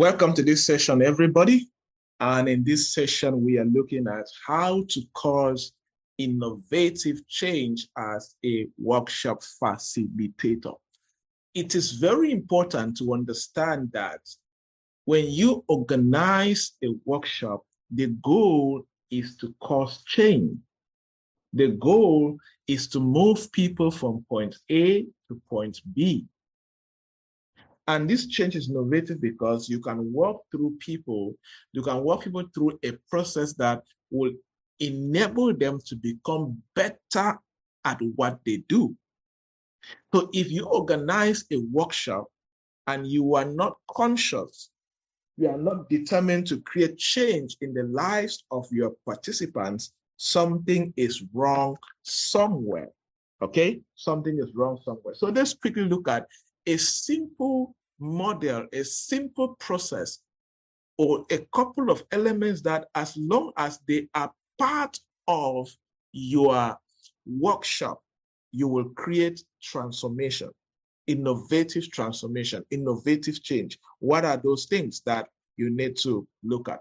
Welcome to this session, everybody. And in this session, we are looking at how to cause innovative change as a workshop facilitator. It is very important to understand that when you organize a workshop, the goal is to cause change. The goal is to move people from point A to point B. And this change is innovative because you can walk people through a process that will enable them to become better at what they do. So if you organize a workshop and you are not conscious, you are not determined to create change in the lives of your participants, something is wrong somewhere. Okay? Something is wrong somewhere. So let's quickly look at a simple model, a simple process, or a couple of elements that, as long as they are part of your workshop, you will create transformation, innovative change. What are those things that you need to look at?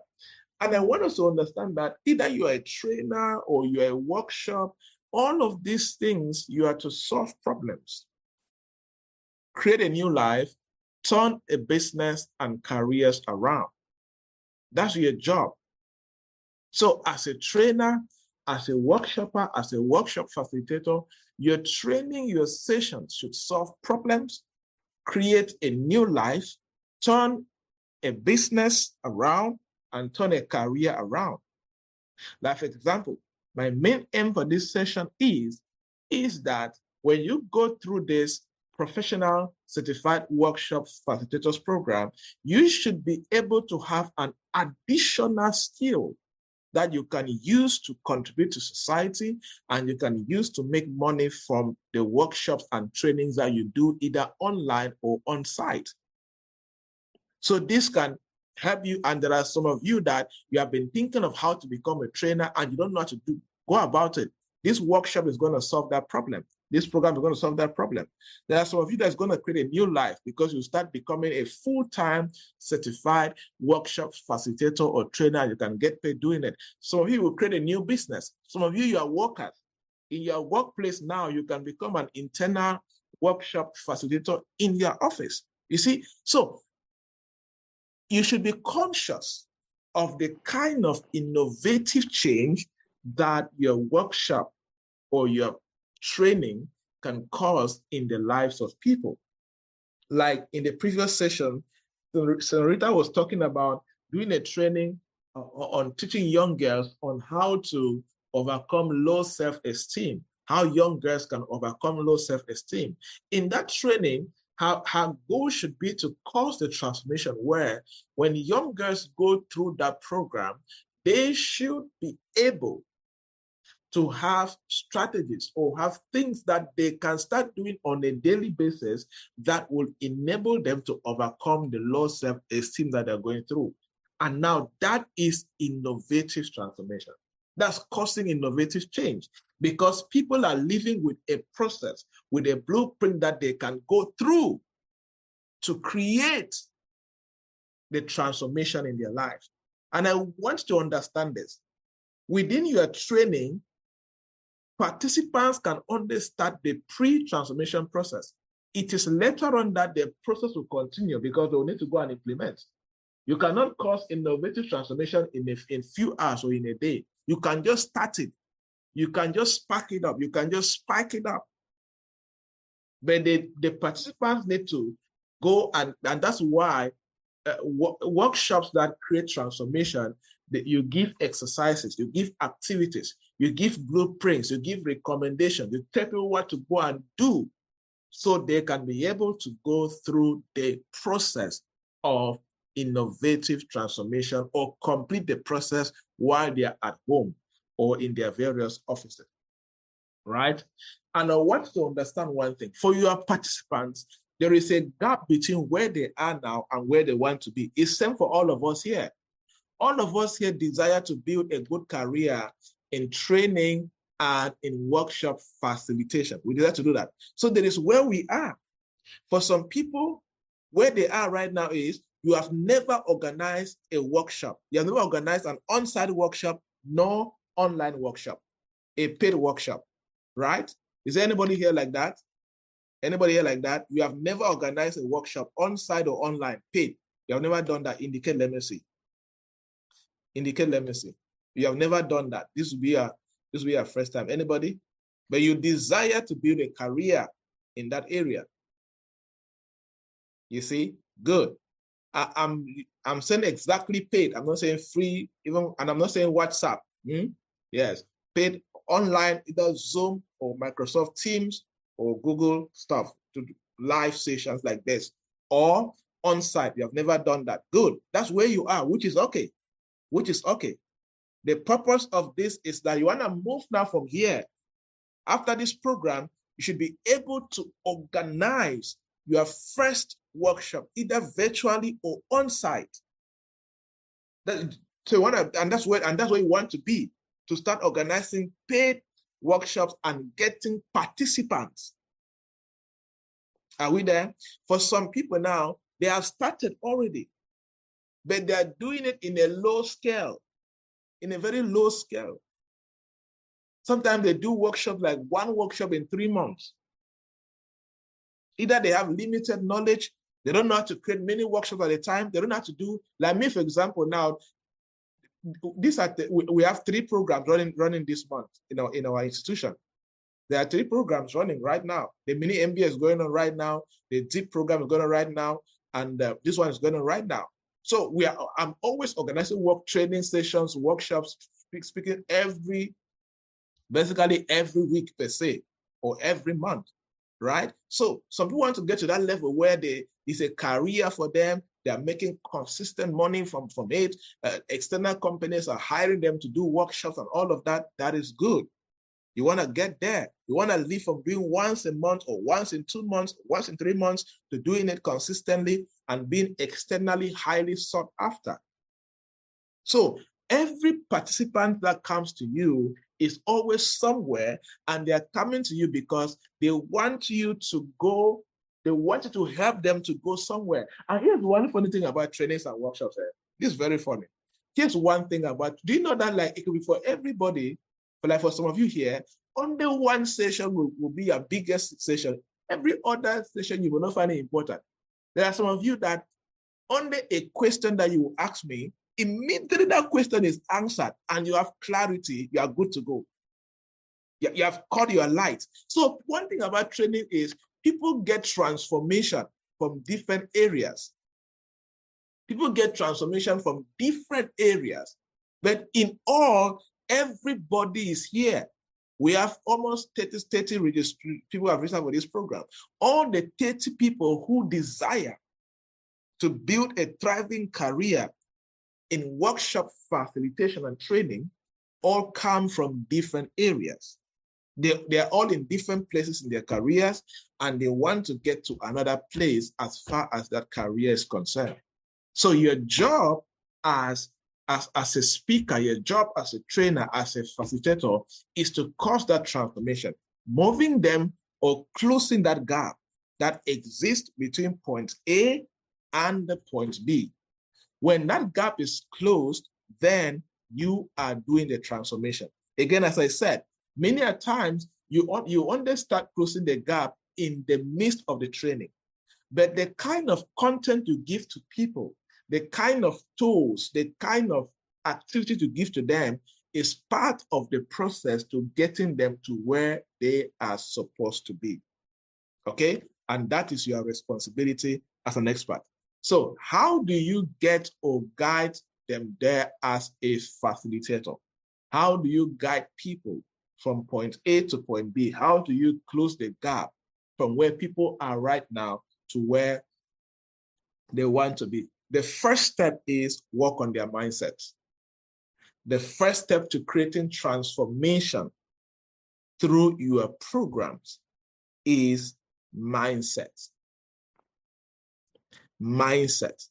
And I want us to understand that either you are a trainer or you are a workshop, all of these things, you are to solve problems, create a new life, turn a business and careers around. That's your job. So as a trainer, as a workshopper, as a workshop facilitator, your training, your sessions should solve problems, create a new life, turn a business around, and turn a career around. Like, for example, my main aim for this session is that when you go through this professional certified workshop facilitators program, you should be able to have an additional skill that you can use to contribute to society and you can use to make money from the workshops and trainings that you do either online or on site. So this can help you. And there are some of you that you have been thinking of how to become a trainer and you don't know how to go about it. This workshop is going to solve that problem. This program is going to solve that problem. There are some of you that's going to create a new life because you start becoming a full-time certified workshop facilitator or trainer. You can get paid doing it. Some of you will create a new business. Some of you are workers. In your workplace now, you can become an internal workshop facilitator in your office. You see, so you should be conscious of the kind of innovative change that your workshop or your training can cause in the lives of people. Like in the previous session, Senorita was talking about doing a training on teaching young girls on how to overcome low self-esteem, how young girls can overcome low self-esteem. In that training, her goal should be to cause the transformation where when young girls go through that program, they should be able to have strategies or have things that they can start doing on a daily basis that will enable them to overcome the low self-esteem that they're going through. And now that is innovative transformation. That's causing innovative change because people are living with a process, with a blueprint that they can go through to create the transformation in their life. And I want to understand this. Within your training, participants can only start the pre-transformation process. It is later on that the process will continue because they will need to go and implement. You cannot cause innovative transformation in a few hours or in a day. You can just start it. You can just spark it up. You can just spike it up. But the participants need to go and that's why workshops that create transformation, that you give exercises, you give activities, you give blueprints, you give recommendations, you tell people what to go and do so they can be able to go through the process of innovative transformation or complete the process while they are at home or in their various offices, right? And I want to understand one thing. For your participants, there is a gap between where they are now and where they want to be. It's same for all of us here. All of us here desire to build a good career in training and in workshop facilitation. We desire to do that. So there is where we are. For some people, where they are right now is you have never organized a workshop. You have never organized an on-site workshop, nor online workshop, a paid workshop, right? Is there anybody here like that? Anybody here like that? You have never organized a workshop on-site or online, paid. You have never done that. Indicate, let me see. Indicate, let me see. You have never done that. This will be a first time. Anybody? But you desire to build a career in that area. You see? Good. I'm saying exactly paid. I'm not saying free, even, and I'm not saying WhatsApp. Yes, paid online, either Zoom or Microsoft Teams or Google stuff to live sessions like this, or on site. You have never done that. Good. That's where you are, which is okay. Which is okay. The purpose of this is that you want to move now from here. After this program, you should be able to organize your first workshop, either virtually or on site. And that's where you want to be, to start organizing paid workshops and getting participants. Are we there? For some people now, they have started already, but they are doing it in a low scale, in a very low scale. Sometimes they do workshops, like one workshop in 3 months. Either they have limited knowledge, they don't know how to create many workshops at a time, they don't know how to do, like me, for example, now, we have 3 programs running this month in our institution. There are 3 programs running right now. The mini MBA is going on right now, the deep program is going on right now, and this one is going on right now. So I'm always organizing training sessions, workshops, speaking basically every week per se, or every month, right? So some people want to get to that level where it's a career for them. They are making consistent money from it. External companies are hiring them to do workshops and all of that. That is good. You want to get there. You want to leave from doing once a month or once in 2 months, once in 3 months, to doing it consistently and being externally highly sought after. So every participant that comes to you is always somewhere, and they're coming to you because they want you to go, they want you to help them to go somewhere. And here's one funny thing about trainings and workshops. This is very funny. Here's one thing about, do you know that like it could be for everybody, but like for some of you here, only one session will be your biggest session. Every other session you will not find it important. There are some of you that only a question that you will ask me, immediately that question is answered and you have clarity, you are good to go. You have caught your light. So one thing about training is people get transformation from different areas. People get transformation from different areas. But in all, everybody is here. We have almost 30 people have registered for this program. All the 30 people who desire to build a thriving career in workshop facilitation and training all come from different areas. They are all in different places in their careers, and they want to get to another place as far as that career is concerned. So your job as a speaker, your job as a trainer, as a facilitator, is to cause that transformation, moving them or closing that gap that exists between point A and the point B. When that gap is closed, then you are doing the transformation. Again, as I said, many a times you only start closing the gap in the midst of the training. But the kind of content you give to people, the kind of tools, the kind of activity to give to them is part of the process to getting them to where they are supposed to be. Okay? And that is your responsibility as an expert. So how do you get or guide them there as a facilitator? How do you guide people from point A to point B? How do you close the gap from where people are right now to where they want to be? The first step is work on their mindsets. The first step to creating transformation through your programs is mindset. Mindset.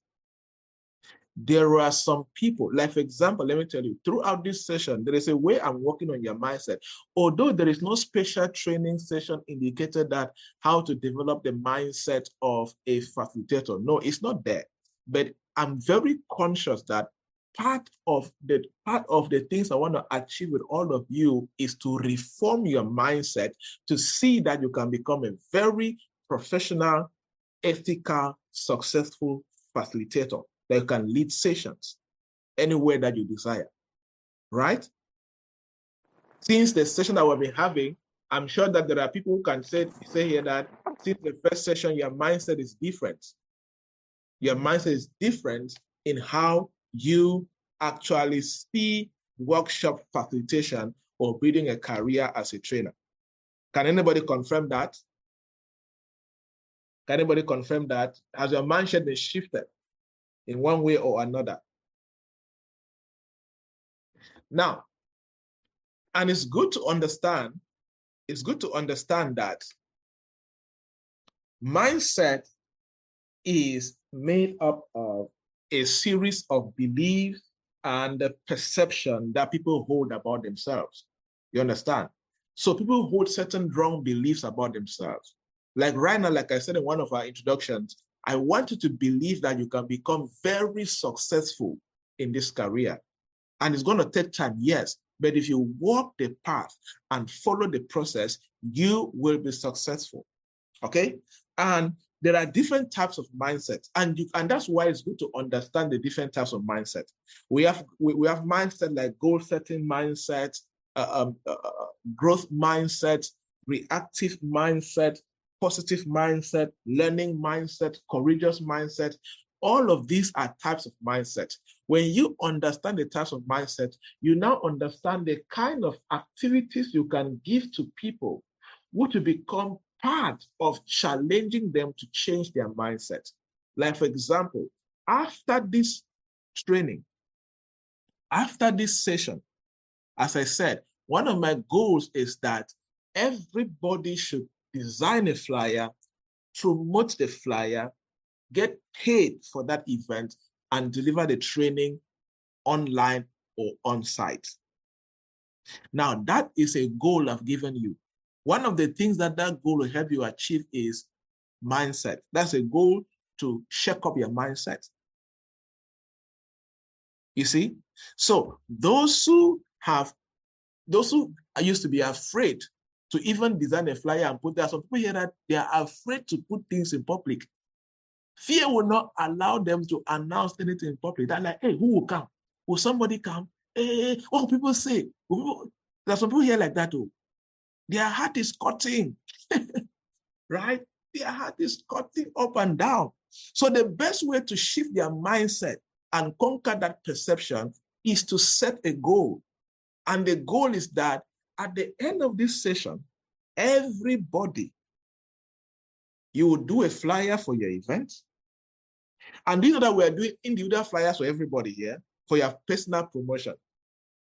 There are some people, like for example, let me tell you, throughout this session, there is a way I'm working on your mindset. Although there is no special training session indicated that how to develop the mindset of a facilitator. No, it's not there. but I'm very conscious that part of the things I want to achieve with all of you is to reform your mindset to see that you can become a very professional, ethical, successful facilitator that can lead sessions anywhere that you desire, right? Since the session that we've been having, I'm sure that there are people who can say here that since the first session, your mindset is different. Your mindset is different in how you actually see workshop facilitation or building a career as a trainer. Can anybody confirm that? Can anybody confirm that? Has your mindset been shifted in one way or another? Now, and it's good to understand that mindset is made up of a series of beliefs and the perception that people hold about themselves. You understand? So people hold certain wrong beliefs about themselves. Like right now, like I said in one of our introductions, I want you to believe that you can become very successful in this career. And it's going to take time, yes. But if you walk the path and follow the process, you will be successful. Okay? And there are different types of mindsets, and that's why it's good to understand the different types of mindset. We have mindset like goal setting mindset, growth mindset, reactive mindset, positive mindset, learning mindset, courageous mindset. All of these are types of mindset. When you understand the types of mindset, you now understand the kind of activities you can give to people which will become part of challenging them to change their mindset. Like, for example, after this training, after this session, as I said, one of my goals is that everybody should design a flyer, promote the flyer, get paid for that event, and deliver the training online or on-site. Now, that is a goal I've given you. One of the things that goal will help you achieve is mindset. That's a goal to shake up your mindset. You see? So those who used to be afraid to even design a flyer and put there, some people hear that they are afraid to put things in public. Fear will not allow them to announce anything in public. They're like, hey, who will come? Will somebody come? Hey, what will people say? There are some people here like that too. Their heart is cutting, right? Their heart is cutting up and down. So the best way to shift their mindset and conquer that perception is to set a goal. And the goal is that at the end of this session, everybody, you will do a flyer for your event. And you know that we're doing individual flyers for everybody here for your personal promotion.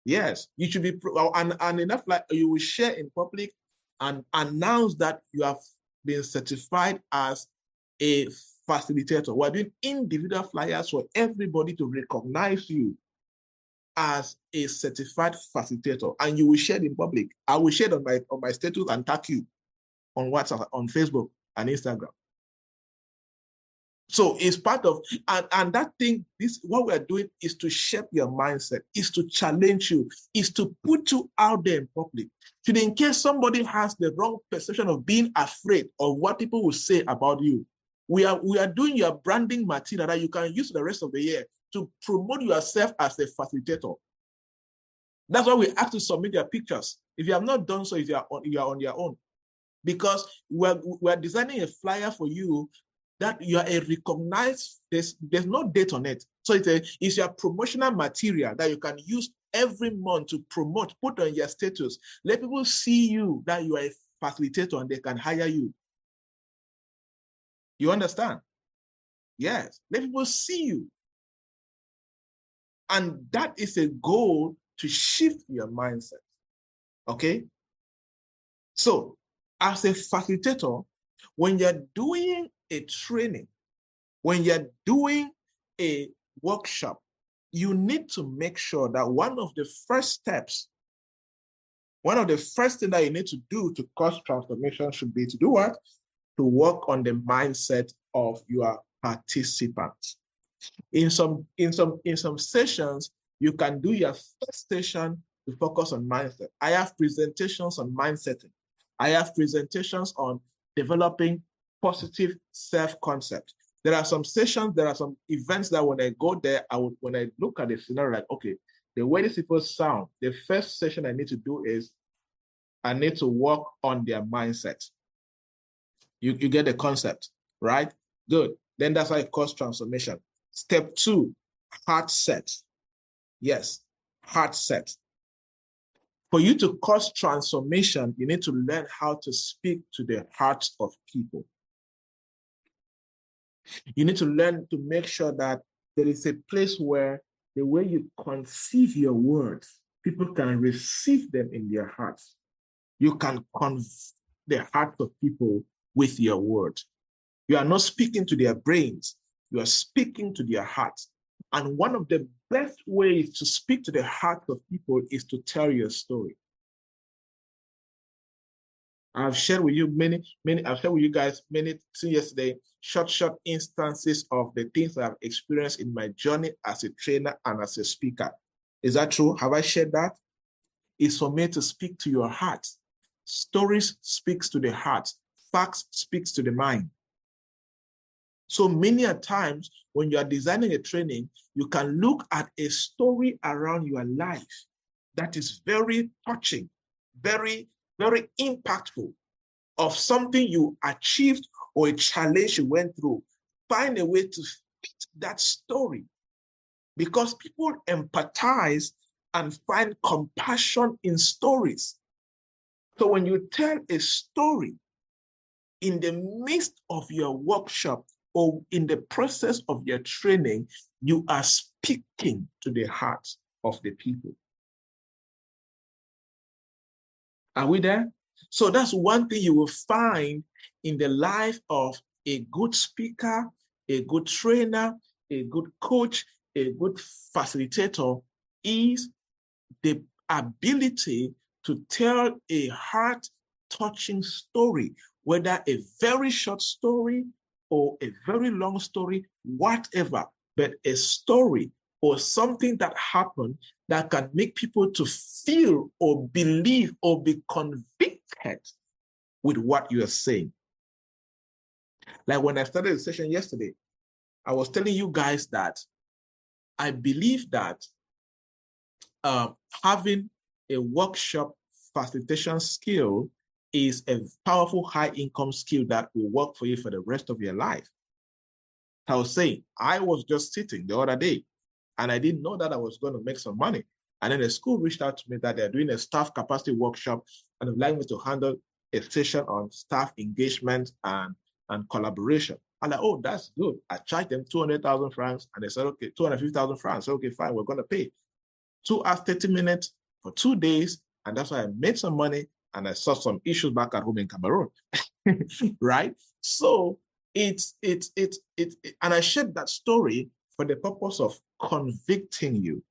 Yes, you should be, and enough like you will share in public and announce that you have been certified as a facilitator. We're doing individual flyers for everybody to recognize you as a certified facilitator, and you will share it in public. I will share it on my status and tag you on WhatsApp, on Facebook, and Instagram. So it's part of, and that thing, what we're doing is to shape your mindset, is to challenge you, is to put you out there in public. So in case somebody has the wrong perception of being afraid of what people will say about you, we are doing your branding material that you can use the rest of the year to promote yourself as a facilitator. That's why we have to submit your pictures. If you have not done so, if you are on your own, because we're designing a flyer for you that you are a recognized, there's no date on it. So it's your promotional material that you can use every month to promote, put on your status. Let people see you that you are a facilitator and they can hire you. You understand? Yes, let people see you. And that is a goal to shift your mindset. Okay? So, as a facilitator, when you're doing a training, when you're doing a workshop, you need to make sure that one of the first things that you need to do to cause transformation should be to do what? To work on the mindset of your participants. In some sessions, you can do your first session to focus on mindset. I have presentations on mindsetting. I have presentations on developing positive self-concept. There are some sessions, there are some events that when I go there, when I look at the scenario, like, okay, the way these people sound, the first session I need to do is I need to work on their mindset. You get the concept, right? Good. Then that's how it causes transformation. Step 2, heart set. Yes, heart set. For you to cause transformation, you need to learn how to speak to the hearts of people. You need to learn to make sure that there is a place where the way you conceive your words, people can receive them in their hearts. You can convert the hearts of people with your words. You are not speaking to their brains, you are speaking to their hearts. And one of the best ways to speak to the hearts of people is to tell your story. I've shared with you I've shared with you guys many since yesterday, short instances of the things that I've experienced in my journey as a trainer and as a speaker. Is that true? Have I shared that? It's for me to speak to your heart. Stories speaks to the heart. Facts speaks to the mind. So many a times when you are designing a training, you can look at a story around your life that is very touching, very, very impactful, of something you achieved or a challenge you went through. Find a way to fit that story, because people empathize and find compassion in stories. So when you tell a story in the midst of your workshop or in the process of your training, you are speaking to the hearts of the people. Are we there? So that's one thing you will find in the life of a good speaker, a good trainer, a good coach, a good facilitator, is the ability to tell a heart-touching story, whether a very short story or a very long story, whatever, but a story or something that happened that can make people to feel or believe or be convicted with what you are saying. Like when I started the session yesterday, I was telling you guys that I believe that having a workshop facilitation skill is a powerful high income skill that will work for you for the rest of your life. I was saying, I was just sitting the other day and I didn't know that I was going to make some money. And then the school reached out to me that they're doing a staff capacity workshop and would like me to handle a session on staff engagement and collaboration. I'm like, oh, that's good. I charged them 200,000 francs and they said, okay, 250,000 francs. Okay, fine, we're going to pay. 2 hours, 30 minutes for 2 days. And that's why I made some money and I saw some issues back at home in Cameroon, right? So and I shared that story for the purpose of convicting you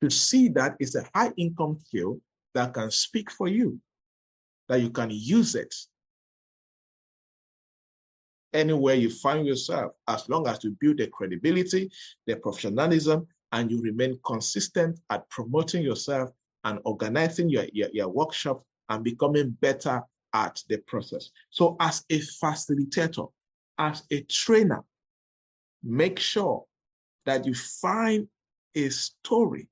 to see that it's a high income skill that can speak for you, that you can use it anywhere you find yourself, as long as you build the credibility, the professionalism, and you remain consistent at promoting yourself and organizing your workshop and becoming better at the process. So as a facilitator, as a trainer, make sure that you find a story,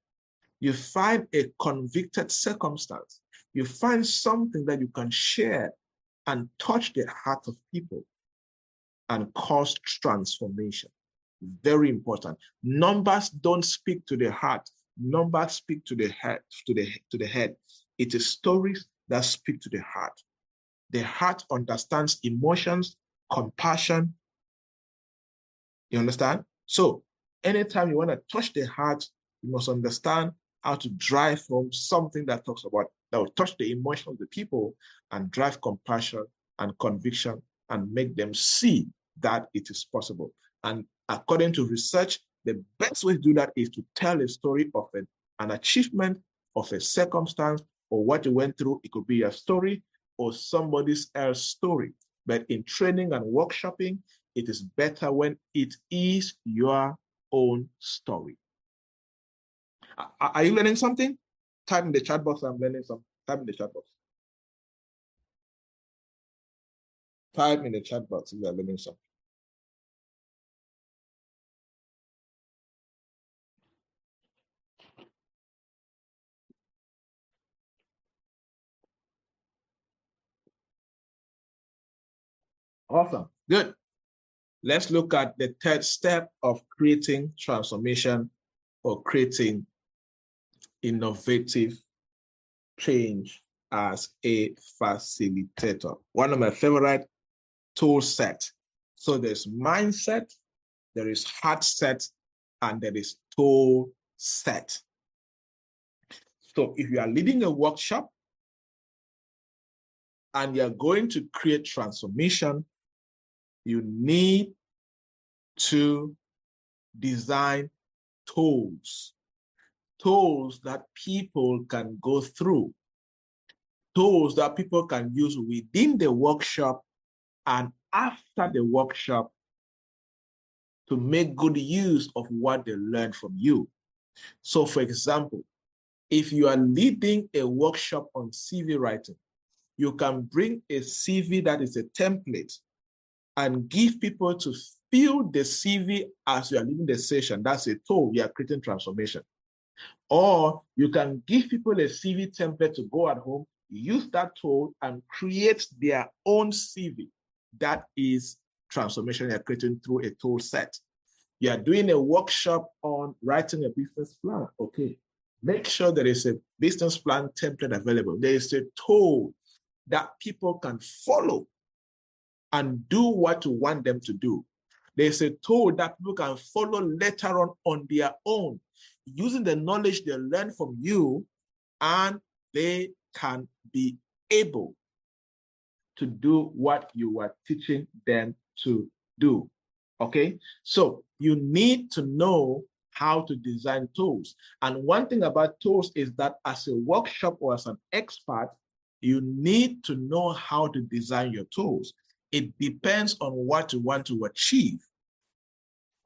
you find a convicted circumstance, you find something that you can share and touch the heart of people and cause transformation. Very important. Numbers don't speak to the heart. Numbers speak to the head, to the head. It is stories that speak to the heart. The heart understands emotions, compassion. You understand? So anytime you want to touch the heart, you must understand how to drive from something that talks about, that will touch the emotion of the people and drive compassion and conviction and make them see that it is possible. And according to research, the best way to do that is to tell a story of an achievement, of a circumstance, or what you went through. It could be a story or somebody else's story. But in training and workshopping, it is better when it is your own story. Are you learning something? Type in the chat box, I'm learning something. Type in the chat box. Type in the chat box if you are learning something. Awesome. Good. Let's look at the third step of creating transformation or creating innovative change as a facilitator. One of my favorite tool set. So there's mindset, there is heart set, and there is tool set. So if you are leading a workshop and you're going to create transformation, you need to design tools that people can go through, tools that people can use within the workshop and after the workshop to make good use of what they learned from you. So for example, if you are leading a workshop on CV writing, you can bring a CV that is a template and give people to fill the CV as you are leading the session. That's a tool. You are creating transformation. Or you can give people a CV template to go at home, use that tool and create their own CV. That is transformation you're creating through a tool set. You are doing a workshop on writing a business plan. Okay. Make sure there is a business plan template available. There is a tool that people can follow and do what you want them to do. There's a tool that people can follow later on their own, using the knowledge they learn from you, and they can be able to do what you are teaching them to do. Okay? So you need to know how to design tools. And one thing about tools is that as a workshop or as an expert, you need to know how to design your tools. It depends on what you want to achieve.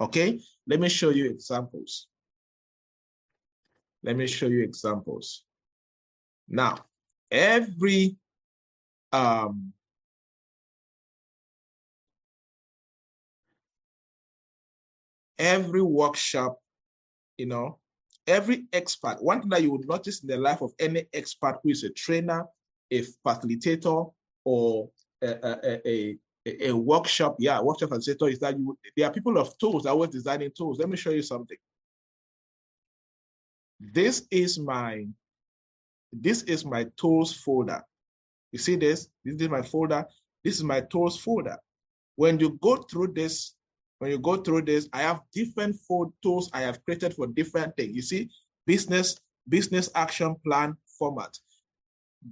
Okay, let me show you examples. Let me show you examples. Now, every workshop, every expert, one thing that you would notice in the life of any expert who is a trainer, a facilitator, or a workshop, workshop facilitator, is that there are people of tools, always designing tools. Let me show you something. This is my tools folder. You see this? This is my folder. This is my tools folder. When you go through this, I have different tools I have created for different things. You see, business action plan format,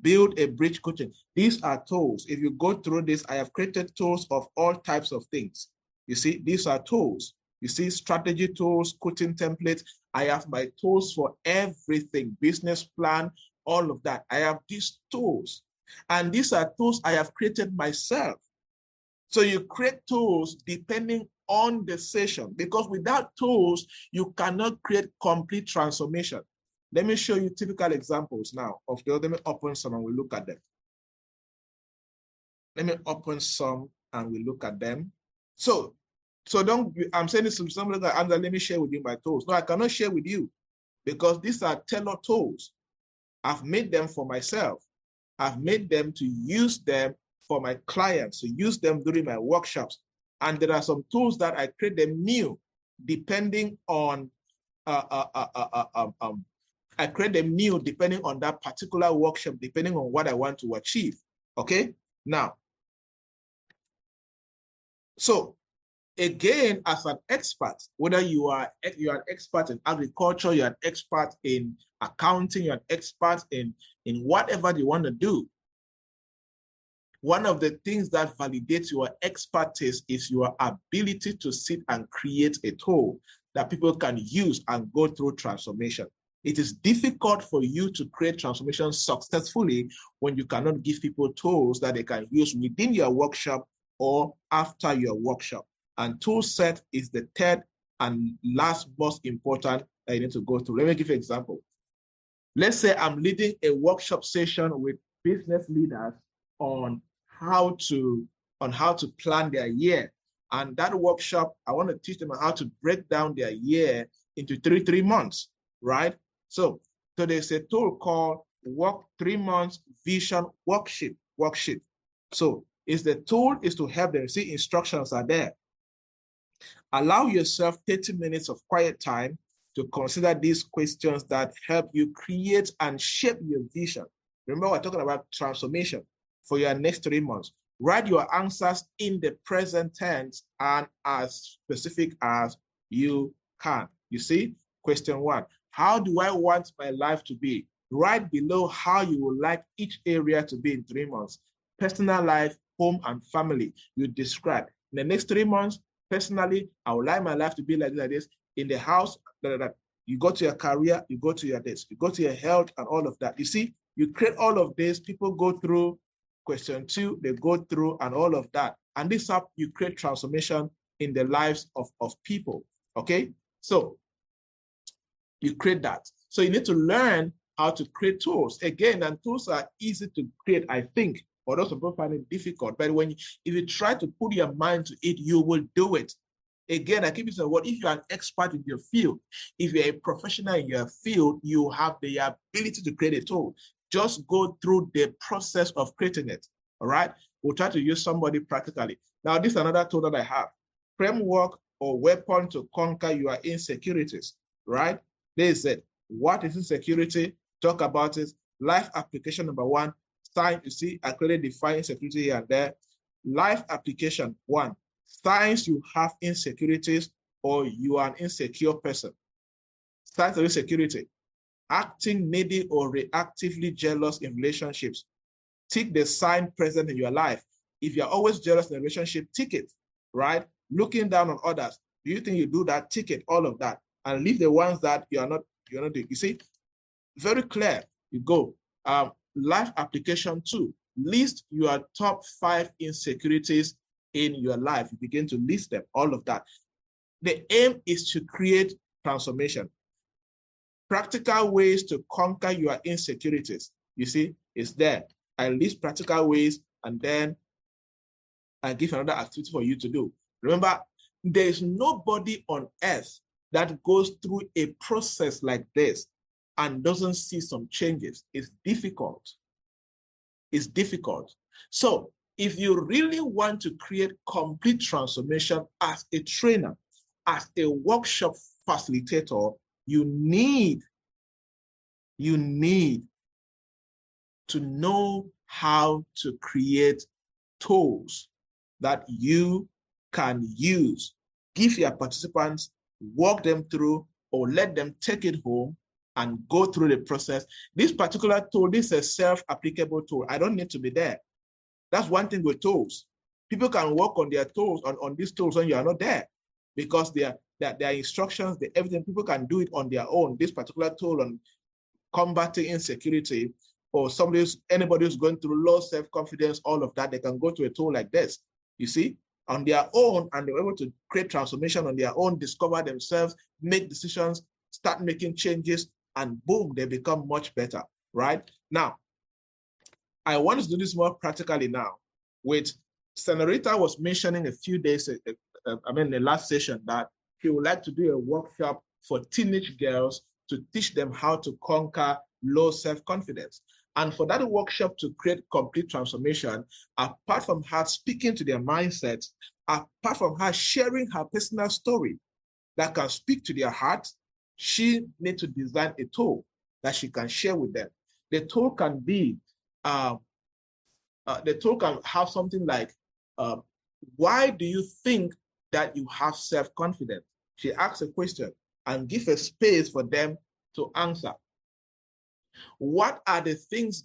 build a bridge coaching. These are tools. If you go through this, I have created tools of all types of things. You see, these are tools. You see, strategy tools, coaching templates. I have my tools for everything, business plan, all of that. I have these tools. And these are tools I have created myself. So you create tools depending on the session, because without tools, you cannot create complete transformation. Let me show you typical examples now of the, let me open some and we'll look at them. Let me open some and we'll look at them. So don't, I'm saying this to somebody that, Andrew, let me share with you my tools. No, I cannot share with you because these are tailored tools. I've made them for myself. I've made them to use them for my clients, to use them during my workshops. And there are some tools that I create them new, depending on, I create them new depending on that particular workshop, depending on what I want to achieve. Okay, now, so again, as an expert, whether you are an expert in agriculture, you're an expert in accounting, you're an expert in whatever you want to do, one of the things that validates your expertise is your ability to sit and create a tool that people can use and go through transformation. It is difficult for you to create transformation successfully when you cannot give people tools that they can use within your workshop or after your workshop. And tool set is the third And last, most important, that you need to go through. Let me give you an example. Let's say I'm leading a workshop session with business leaders on how to plan their year. And that workshop, I want to teach them how to break down their year into three months, right? So there's a tool called Work 3 Months Vision Worksheet. So the tool is to help them. See, instructions are there. Allow yourself 30 minutes of quiet time to consider these questions that help you create and shape your vision. Remember, we're talking about transformation for your next 3 months. Write your answers in the present tense and as specific as you can. You see, question 1, how do I want my life to be? Write below how you would like each area to be in 3 months. Personal life, home, and family. You describe. In the next 3 months, personally, I would like my life to be like this. In the house, you go to your career, you go to your desk, you go to your health, and all of that. You see, you create all of this. People go through question 2, they go through, and all of that. And this up, you create transformation in the lives of people. Okay, so you create that. So you need to learn how to create tools. Again, and tools are easy to create, I think. Although some people find it difficult, but if you try to put your mind to it, you will do it. Again, I keep saying, if you're an expert in your field, if you're a professional in your field, you have the ability to create a tool. Just go through the process of creating it. All right. We'll try to use somebody practically. Now, this is another tool that I have. Framework or weapon to conquer your insecurities. Right? This is it. What is insecurity? Talk about it. Life application number 1. Sign, you see, I clearly define insecurity here and there. Life application 1. Signs you have insecurities or you are an insecure person. Signs of insecurity. Acting needy or reactively jealous in relationships. Tick the sign present in your life. If you're always jealous in a relationship, tick it, right? Looking down on others. Do you think you do that? Tick it, all of that. And leave the ones that you're not doing. You see, very clear. You go. Life application 2. List your top 5 insecurities in your life. You begin to list them, all of that. The aim is to create transformation. Practical ways to conquer your insecurities. You see, it's there. I list practical ways and then I give another activity for you to do. Remember, there is nobody on earth that goes through a process like this and doesn't see some changes. It's difficult. It's difficult. So if you really want to create complete transformation as a trainer, as a workshop facilitator, you need to know how to create tools that you can use. Give your participants, walk them through, or let them take it home and go through the process. This particular tool, this is a self-applicable tool. I don't need to be there. That's one thing with tools. People can work on their tools, on these tools when you are not there, because their instructions, everything, people can do it on their own. This particular tool on combating insecurity, or anybody who's going through low self-confidence, all of that, they can go to a tool like this, you see, on their own, and they're able to create transformation on their own, discover themselves, make decisions, start making changes, and boom, they become much better, right? Now, I want to do this more practically now. With Senorita was mentioning a few days, in the last session, that she would like to do a workshop for teenage girls to teach them how to conquer low self-confidence. And for that workshop to create complete transformation, apart from her speaking to their mindsets, apart from her sharing her personal story that can speak to their heart, she needs to design a tool that she can share with them. The tool can be, the tool can have something like, why do you think that you have self-confidence? She asks a question and gives a space for them to answer. What are the things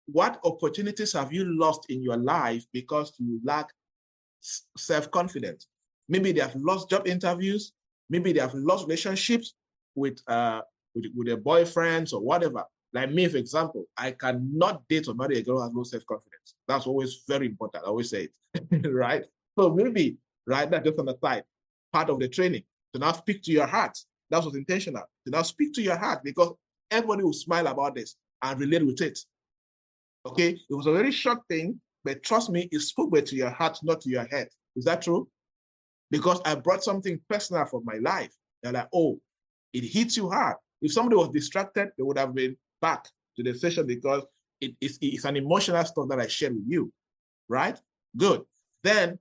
what opportunities have you lost in your life because you lack self-confidence? Maybe they have lost job interviews. Maybe they have lost relationships with their boyfriends or whatever. Like me, for example, I cannot date or marry a girl who has low self-confidence. That's always very important. I always say it, right? So maybe, right, that's just on the side. part of the training, to now speak to your heart. That was intentional. To now speak to your heart, because everybody will smile about this and relate with it. Okay, it was a very short thing, but trust me, it spoke better to your heart, not to your head. Is that true? Because I brought something personal from my life. They're like, oh, it hits you hard. If somebody was distracted, they would have been back to the session, because it's an emotional stuff that I shared with you, right? Good. Then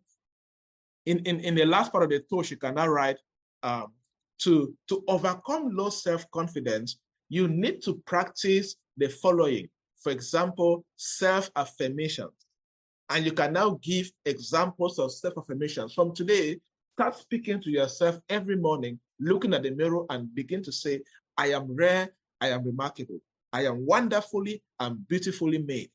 in the last part of the talk, you can now write, to overcome low self-confidence, you need to practice the following. For example, self-affirmations. And you can now give examples of self-affirmations. From today, start speaking to yourself every morning, looking at the mirror and begin to say, I am rare, I am remarkable. I am wonderfully and beautifully made,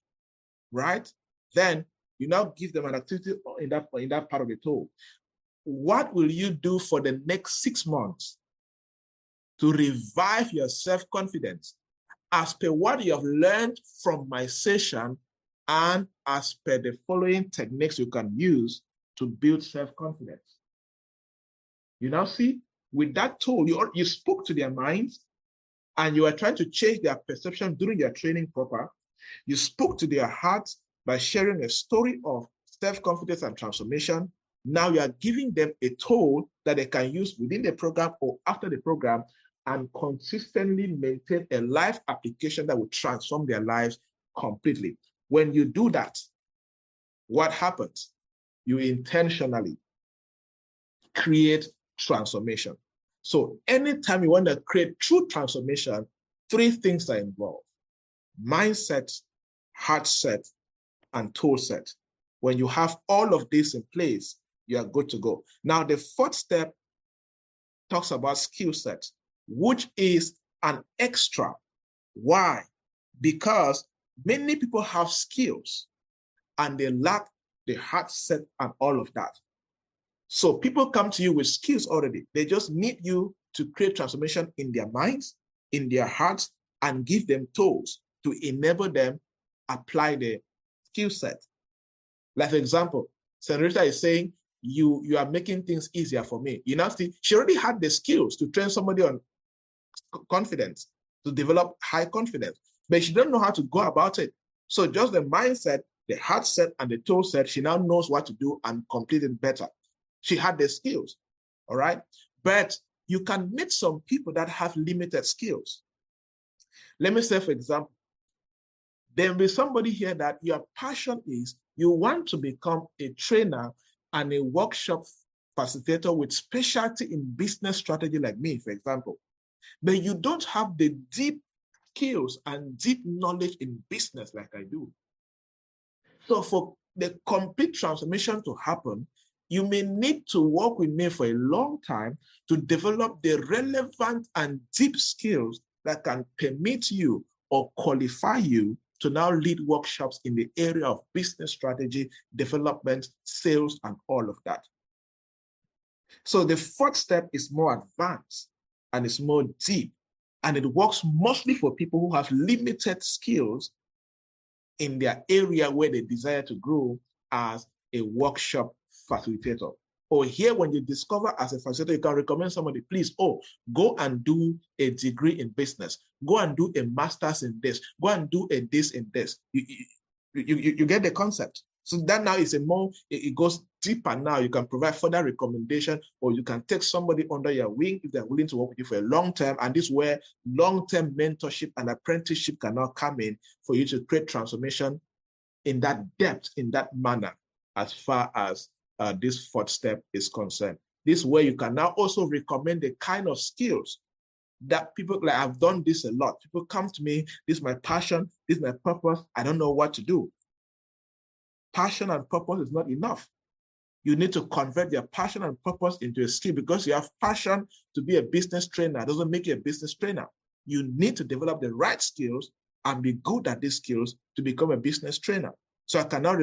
right? Then you now give them an activity in that part of the talk. What will you do for the next 6 months to revive your self-confidence as per what you have learned from my session and as per the following techniques you can use to build self-confidence? You now see, with that tool, you spoke to their minds and you are trying to change their perception during your training proper. You spoke to their hearts by sharing a story of self-confidence and transformation. Now you are giving them a tool that they can use within the program or after the program and consistently maintain a life application that will transform their lives completely. When you do that, what happens? You intentionally create transformation. So anytime you want to create true transformation, 3 things are involved: mindset, heart set, and tool set. When you have all of this in place, you are good to go. Now, the 4th step talks about skill set, which is an extra. Why? Because many people have skills and they lack the heart set and all of that. So people come to you with skills already. They just need you to create transformation in their minds, in their hearts, and give them tools to enable them apply the skill set. Like, for example, Senorita is saying, you are making things easier for me. You know, see, she already had the skills to train somebody on confidence, to develop high confidence, but she doesn't know how to go about it. So just the mindset, the heart set, and the tool set, she now knows what to do and complete it better. She had the skills, all right? But you can meet some people that have limited skills. Let me say, for example, there will be somebody here that your passion is you want to become a trainer and a workshop facilitator with specialty in business strategy like me, for example. But you don't have the deep skills and deep knowledge in business like I do. So for the complete transformation to happen, you may need to work with me for a long time to develop the relevant and deep skills that can permit you or qualify you to now lead workshops in the area of business strategy, development, sales, and all of that. So the 4th step is more advanced and it's more deep, and it works mostly for people who have limited skills in their area where they desire to grow as a workshop facilitator. Or here, when you discover as a facilitator, you can recommend somebody, please, go and do a degree in business. Go and do a master's in this. Go and do a this in this. You get the concept. So that now is it goes deeper now. You can provide further recommendation, or you can take somebody under your wing if they're willing to work with you for a long term. And this is where long-term mentorship and apprenticeship can now come in for you to create transformation in that depth, in that manner, as far as this 4th step is concerned. This is where you can now also recommend the kind of skills that people, like, I've done this a lot. People come to me, this is my passion, this is my purpose, I don't know what to do. Passion and purpose is not enough. You need to convert your passion and purpose into a skill. Because you have passion to be a business trainer doesn't make you a business trainer. You need to develop the right skills and be good at these skills to become a business trainer. So I can now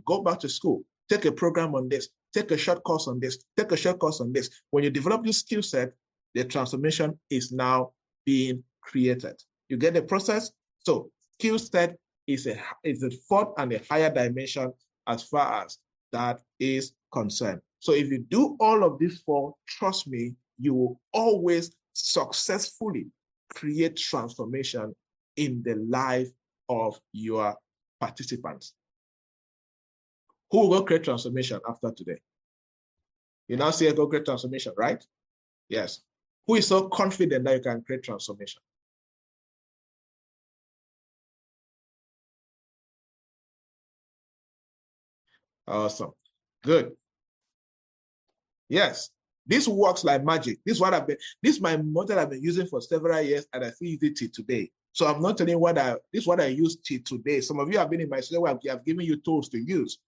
go back to school, take a program on this, take a short course on this, take a short course on this. When you develop this skill set, the transformation is now being created. You get the process? So skill set is a 4th and a higher dimension as far as that is concerned. So if you do all of these four, trust me, you will always successfully create transformation in the life of your participants. Who will go create transformation after today? You now say go create transformation, right? Yes. Who is so confident that you can create transformation? Awesome. Good. Yes. This works like magic. This is my method I've been using for several years, and I still use it till today. So I'm not telling you this is what I use till today. Some of you have been in my studio where I have given you tools to use,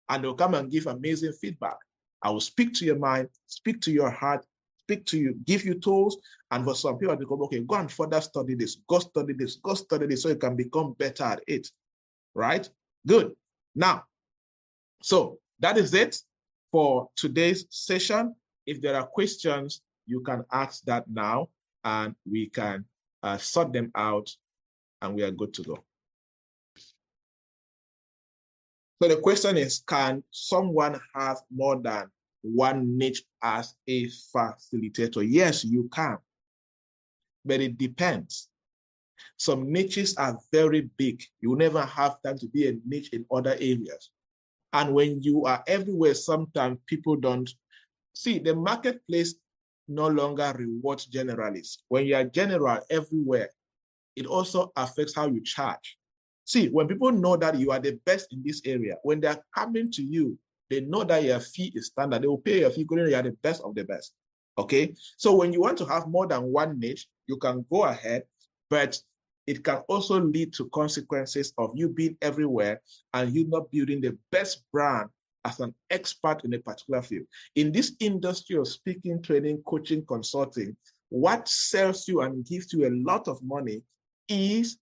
and they'll come and give amazing feedback. I will speak to your mind, speak to your heart, speak to you, give you tools. And for some people, they go, okay, go and further study this, go study this, go study this, so you can become better at it. Right? Good. Now, so that is it for today's session. If there are questions, you can ask that now, and we can sort them out, and we are good to go. So the question is, can someone have more than one niche as a facilitator? Yes, you can, but it depends. Some niches are very big. You never have time to be a niche in other areas. And when you are everywhere, sometimes people don't see the marketplace no longer rewards generalists. When you are general everywhere, it also affects how you charge. See, when people know that you are the best in this area, when they are coming to you, they know that your fee is standard. They will pay your fee because you are the best of the best. Okay? So when you want to have more than one niche, you can go ahead, but it can also lead to consequences of you being everywhere and you not building the best brand as an expert in a particular field. In this industry of speaking, training, coaching, consulting, what sells you and gives you a lot of money is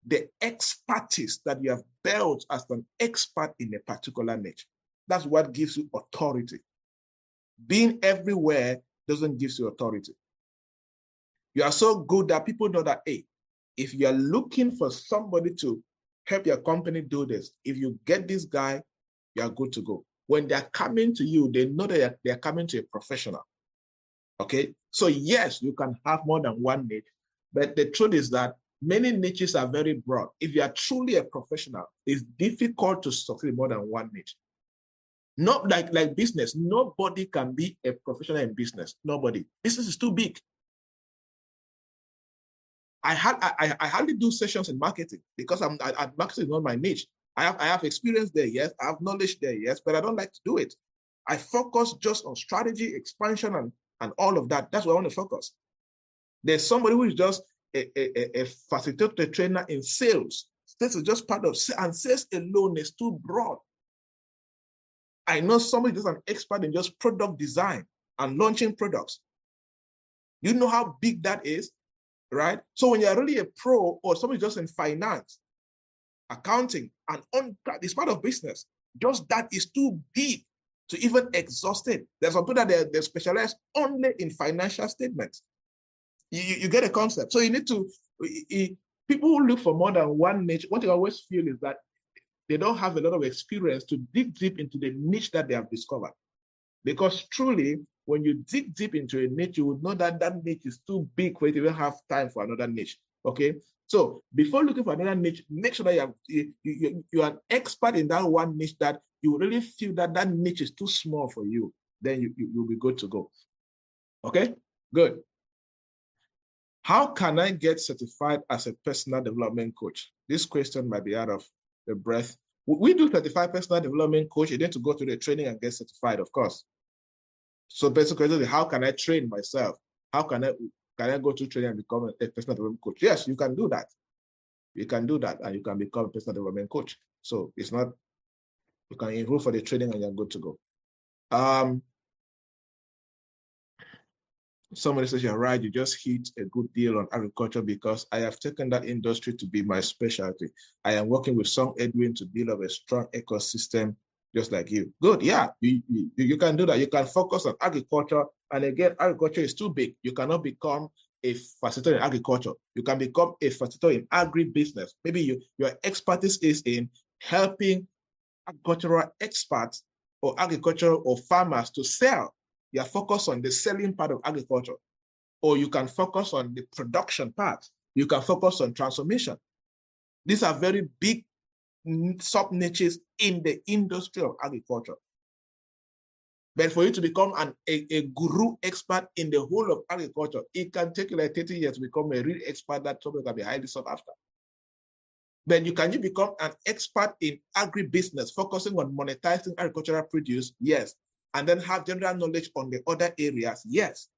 the expertise that you have built as an expert in a particular niche. That's what gives you authority. Being everywhere doesn't give you authority. You are so good that people know that, hey, if you are looking for somebody to help your company do this, if you get this guy, you are good to go. When they're coming to you, they know that they're coming to a professional. Okay? So yes, you can have more than one niche, but the truth is that many niches are very broad. If you are truly a professional, it's difficult to succeed more than one niche. Not like business. Nobody can be a professional in business. Nobody. Business is too big. I hardly do sessions in marketing because marketing is not my niche. I have experience there, yes. I have knowledge there, yes, but I don't like to do it. I focus just on strategy, expansion, and all of that. That's what I want to focus. There's somebody who is just a facilitator trainer in sales. This is just part of, and sales alone is too broad. I know somebody who's an expert in just product design and launching products. You know how big that is? Right? So when you're really a pro or somebody just in finance, accounting, and on that is part of business, just that is too big to even exhaust it. There's some people that they're specialized only in financial statements. You get a concept. So you need to, people who look for more than one niche, what they always feel is that they don't have a lot of experience to dig deep into the niche that they have discovered. Because truly, when you dig deep into a niche, you would know that that niche is too big for you to even have time for another niche. Okay, so before looking for another niche, make sure that you are an expert in that one niche that you really feel that that niche is too small for you. Then you'll be good to go. Okay, good. How can I get certified as a personal development coach? This question might be out of the breath. We do certified personal development coach. You need to go to the training and get certified, of course. So basically, how can I train myself? How can I go to training and become a personal development coach? Yes, you can do that. You can do that, and you can become a personal development coach. So it's not, you can enroll for the training and you're good to go. Somebody says, you're right, you just hit a good deal on agriculture because I have taken that industry to be my specialty. I am working with Song Edwin to build up a strong ecosystem just like you. Good, yeah, you can do that. You can focus on agriculture. And again, agriculture is too big. You cannot become a facilitator in agriculture. You can become a facilitator in agribusiness. Maybe your expertise is in helping agricultural experts or agriculture or farmers to sell. You are focused on the selling part of agriculture, or you can focus on the production part. You can focus on transformation. These are very big sub-niches in the industry of agriculture. But for you to become a guru expert in the whole of agriculture, it can take you like 30 years to become a real expert that somebody can be highly sought after. Then you become an expert in agribusiness, focusing on monetizing agricultural produce? Yes. And then have general knowledge on the other areas? Yes.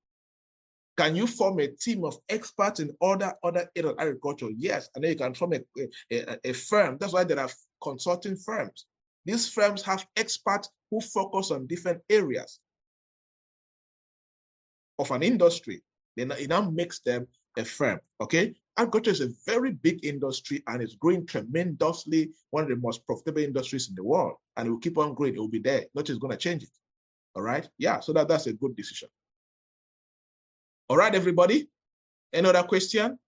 Can you form a team of experts in other areas of agriculture? Yes. And then you can form a firm. That's why there are consulting firms. These firms have experts who focus on different areas of an industry. Then it now makes them a firm, okay? Agriculture is a very big industry and it's growing tremendously, one of the most profitable industries in the world, and it will keep on growing. It will be there. Nothing's going to change it, all right? Yeah, so that's a good decision. All right, everybody, any other question?